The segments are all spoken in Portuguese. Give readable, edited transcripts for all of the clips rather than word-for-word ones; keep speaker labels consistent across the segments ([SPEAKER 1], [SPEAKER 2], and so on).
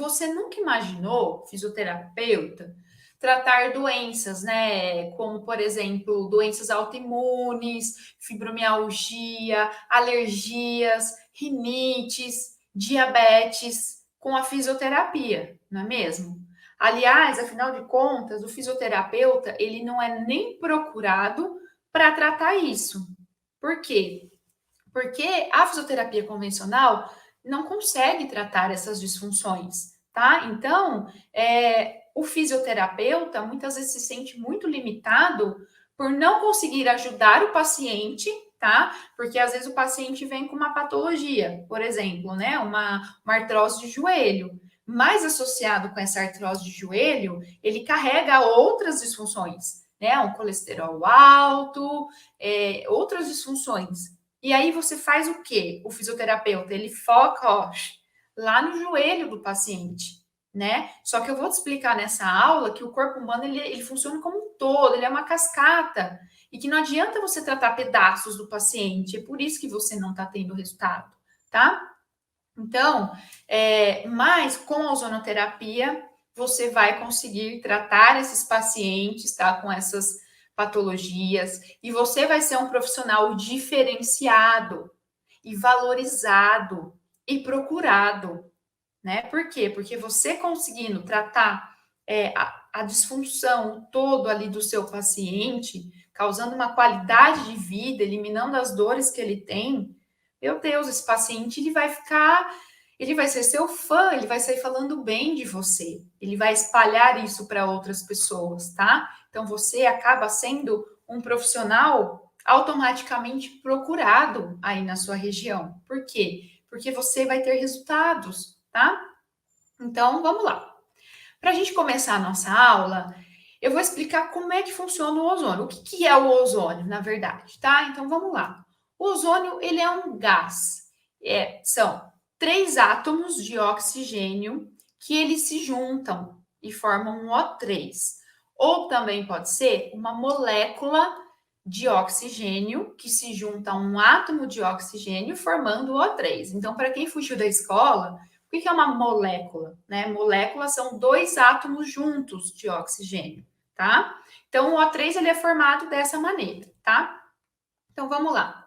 [SPEAKER 1] você nunca imaginou, fisioterapeuta, tratar doenças, né? Como, por exemplo, doenças autoimunes, fibromialgia, alergias, rinites, diabetes, com a fisioterapia, não é mesmo? Aliás, afinal de contas, o fisioterapeuta, ele não é nem procurado para tratar isso. Por quê? Porque a fisioterapia convencional não consegue tratar essas disfunções, tá? Então, o fisioterapeuta muitas vezes se sente muito limitado por não conseguir ajudar o paciente, tá? Porque às vezes o paciente vem com uma patologia, por exemplo, né? Uma artrose de joelho. Mais associado com essa artrose de joelho, ele carrega outras disfunções, né? Um colesterol alto, outras disfunções. E aí você faz o quê? O fisioterapeuta, ele foca, ó, lá no joelho do paciente, né? Só que eu vou te explicar nessa aula que o corpo humano, ele funciona como um todo, ele é uma cascata. E que não adianta você tratar pedaços do paciente, é por isso que você não está tendo resultado, tá? Então, mas com a ozonoterapia, você vai conseguir tratar esses pacientes, tá? Com essas patologias, e você vai ser um profissional diferenciado e valorizado e procurado, né? Por quê? Porque você conseguindo tratar a disfunção todo ali do seu paciente, causando uma qualidade de vida, eliminando as dores que ele tem, meu Deus, esse paciente ele vai ser seu fã, ele vai sair falando bem de você, ele vai espalhar isso para outras pessoas, tá? Então você acaba sendo um profissional automaticamente procurado aí na sua região. Por quê? Porque você vai ter resultados, tá? Então vamos lá. Para a gente começar a nossa aula, eu vou explicar como é que funciona o ozônio. O que é o ozônio, na verdade, tá? Então vamos lá. O ozônio, ele é um gás. São 3 átomos de oxigênio que eles se juntam e formam um O3. Ou também pode ser uma molécula de oxigênio que se junta a um átomo de oxigênio formando o O3. Então, para quem fugiu da escola, o que é uma molécula? Né? Moléculas são 2 átomos juntos de oxigênio, tá? Então, o O3 ele é formado dessa maneira, tá? Então, vamos lá.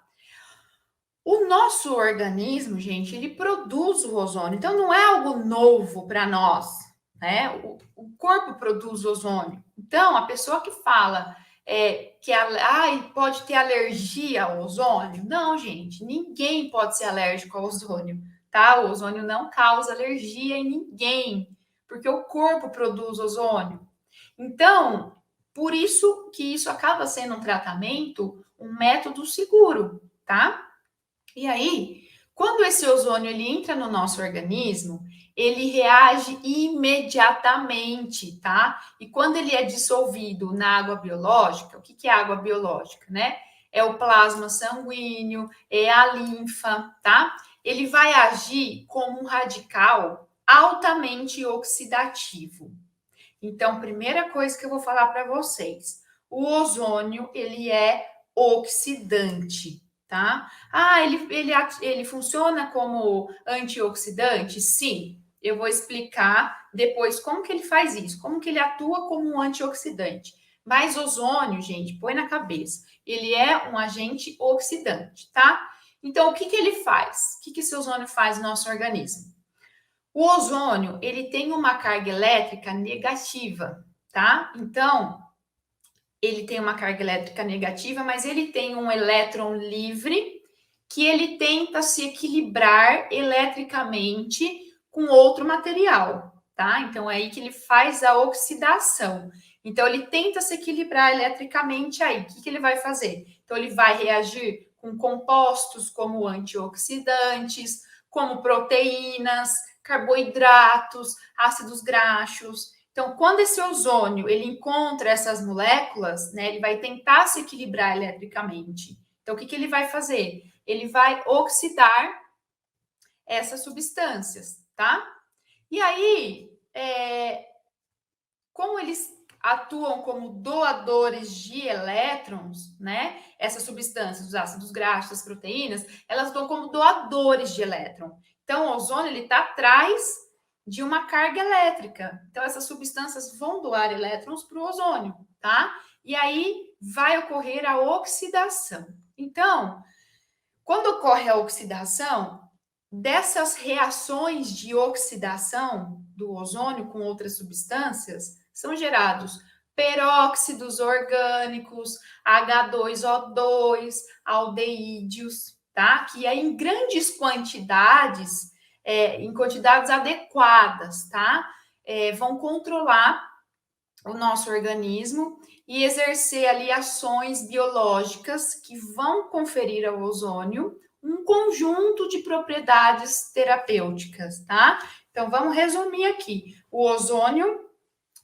[SPEAKER 1] O nosso organismo, gente, ele produz o ozônio. Então, não é algo novo para nós, né? O corpo produz ozônio. Então, a pessoa que fala que pode ter alergia ao ozônio, não, gente, ninguém pode ser alérgico ao ozônio, tá? O ozônio não causa alergia em ninguém, porque o corpo produz ozônio. Então, por isso que isso acaba sendo um tratamento, um método seguro, tá? E aí, quando esse ozônio ele entra no nosso organismo, ele reage imediatamente, tá? E quando ele é dissolvido na água biológica, o que é água biológica, né? É o plasma sanguíneo, é a linfa, tá? Ele vai agir como um radical altamente oxidativo. Então, primeira coisa que eu vou falar para vocês, o ozônio, ele é oxidante, tá? Ele funciona como antioxidante? Sim, eu vou explicar depois como que ele faz isso, como que ele atua como um antioxidante. Mas ozônio, gente, põe na cabeça, ele é um agente oxidante, tá? Então, o que que ele faz? O que que esse ozônio faz no nosso organismo? O ozônio, ele tem uma carga elétrica negativa, tá? Então, ele tem uma carga elétrica negativa, mas ele tem um elétron livre que ele tenta se equilibrar eletricamente com outro material, tá? Então é aí que ele faz a oxidação. Então ele tenta se equilibrar eletricamente aí. O que, que ele vai fazer? Então ele vai reagir com compostos como antioxidantes, como proteínas, carboidratos, ácidos graxos. Então, quando esse ozônio ele encontra essas moléculas, né, ele vai tentar se equilibrar eletricamente. Então, o que, que ele vai fazer? Ele vai oxidar essas substâncias, tá? E aí, como eles atuam como doadores de elétrons, né? Essas substâncias, os ácidos graxos, as proteínas, elas atuam como doadores de elétron. Então, o ozônio ele está atrás de uma carga elétrica. Então, essas substâncias vão doar elétrons para o ozônio, tá? E aí vai ocorrer a oxidação. Então, quando ocorre a oxidação, dessas reações de oxidação do ozônio com outras substâncias, são gerados peróxidos orgânicos, H2O2, aldeídeos, tá? Que aí em grandes quantidades, em quantidades adequadas, tá? Vão controlar o nosso organismo e exercer ali ações biológicas que vão conferir ao ozônio um conjunto de propriedades terapêuticas, tá? Então, vamos resumir aqui. O ozônio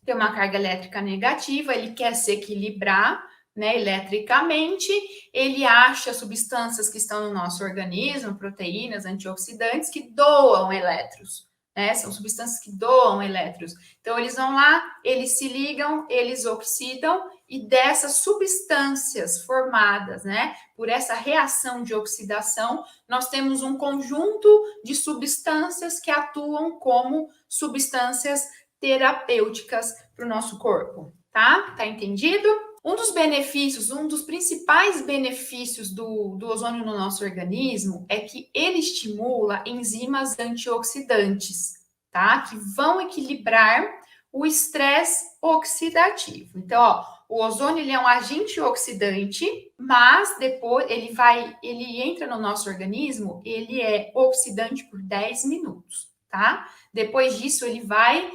[SPEAKER 1] tem uma carga elétrica negativa, ele quer se equilibrar, né, eletricamente, ele acha substâncias que estão no nosso organismo, proteínas, antioxidantes, que doam elétrons, né? São substâncias que doam elétrons. Então, eles vão lá, eles se ligam, eles oxidam, e dessas substâncias formadas, né, por essa reação de oxidação, nós temos um conjunto de substâncias que atuam como substâncias terapêuticas para o nosso corpo, tá? Tá entendido? Um dos benefícios, um dos principais benefícios do ozônio no nosso organismo é que ele estimula enzimas antioxidantes, tá? Que vão equilibrar o estresse oxidativo. Então, ó, o ozônio ele é um agente oxidante, mas depois ele entra no nosso organismo, ele é oxidante por 10 minutos, tá? Depois disso, ele vai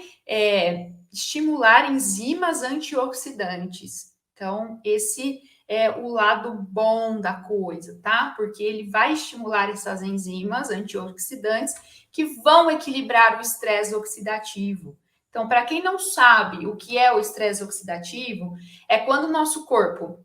[SPEAKER 1] estimular enzimas antioxidantes. Então, esse é o lado bom da coisa, tá? Porque ele vai estimular essas enzimas antioxidantes que vão equilibrar o estresse oxidativo. Então, para quem não sabe o que é o estresse oxidativo, é quando o nosso corpo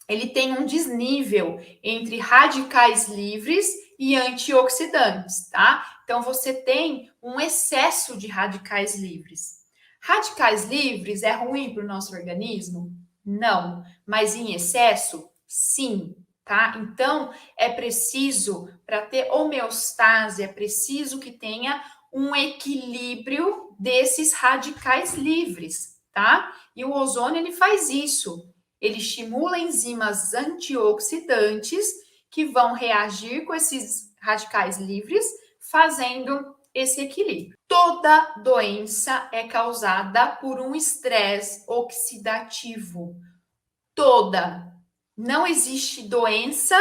[SPEAKER 1] ele tem um desnível entre radicais livres e antioxidantes, tá? Então, você tem um excesso de radicais livres. Radicais livres é ruim para o nosso organismo? Não, mas em excesso, sim, tá? Então, é preciso, para ter homeostase, é preciso que tenha um equilíbrio desses radicais livres, tá? E o ozônio, ele faz isso. Ele estimula enzimas antioxidantes que vão reagir com esses radicais livres, fazendo esse equilíbrio. Toda doença é causada por um estresse oxidativo. Toda. Não existe doença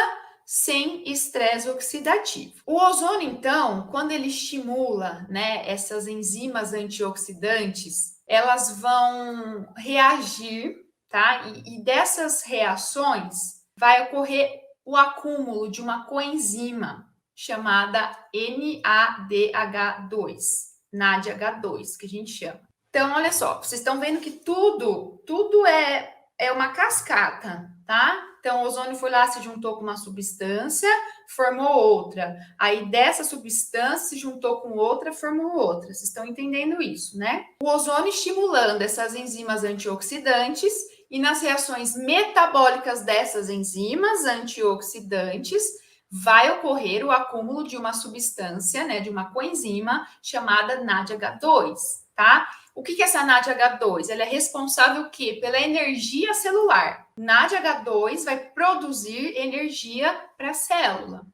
[SPEAKER 1] sem estresse oxidativo. O ozônio, então, quando ele estimula, né, essas enzimas antioxidantes, elas vão reagir, tá? E dessas reações vai ocorrer o acúmulo de uma coenzima chamada NADH2, que a gente chama. Então, olha só, vocês estão vendo que tudo é uma cascata, tá? Então, o ozônio foi lá, se juntou com uma substância, formou outra. Aí, dessa substância, se juntou com outra, formou outra. Vocês estão entendendo isso, né? O ozônio estimulando essas enzimas antioxidantes e nas reações metabólicas dessas enzimas antioxidantes, vai ocorrer o acúmulo de uma substância, né, de uma coenzima chamada NADH2, tá? O que é essa NADH2? Ela é responsável o quê? Pela energia celular. NADH2 vai produzir energia para a célula.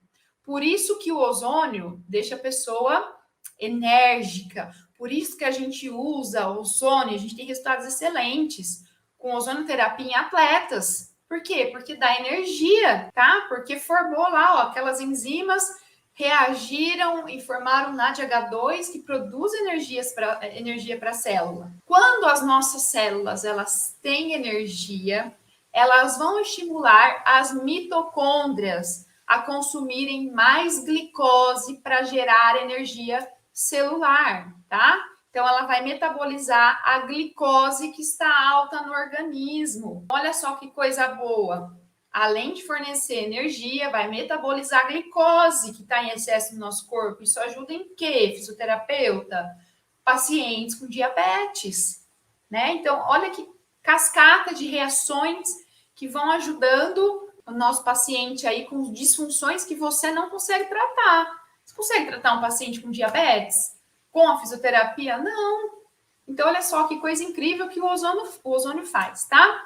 [SPEAKER 1] Por isso que o ozônio deixa a pessoa enérgica. Por isso que a gente usa ozônio, a gente tem resultados excelentes com ozonioterapia em atletas. Por quê? Porque dá energia, tá? Porque formou lá, ó, aquelas enzimas reagiram e formaram NADH2 que produz energia para a célula. Quando as nossas células elas têm energia, elas vão estimular as mitocôndrias a consumirem mais glicose para gerar energia celular, tá? Então, ela vai metabolizar a glicose que está alta no organismo. Olha só que coisa boa. Além de fornecer energia, vai metabolizar a glicose que está em excesso no nosso corpo. Isso ajuda em quê, fisioterapeuta? Pacientes com diabetes, né? Então, olha que cascata de reações que vão ajudando o nosso paciente aí com disfunções que você não consegue tratar. Você consegue tratar um paciente com diabetes? com a fisioterapia? Não. Então, olha só que coisa incrível que o ozônio faz, tá?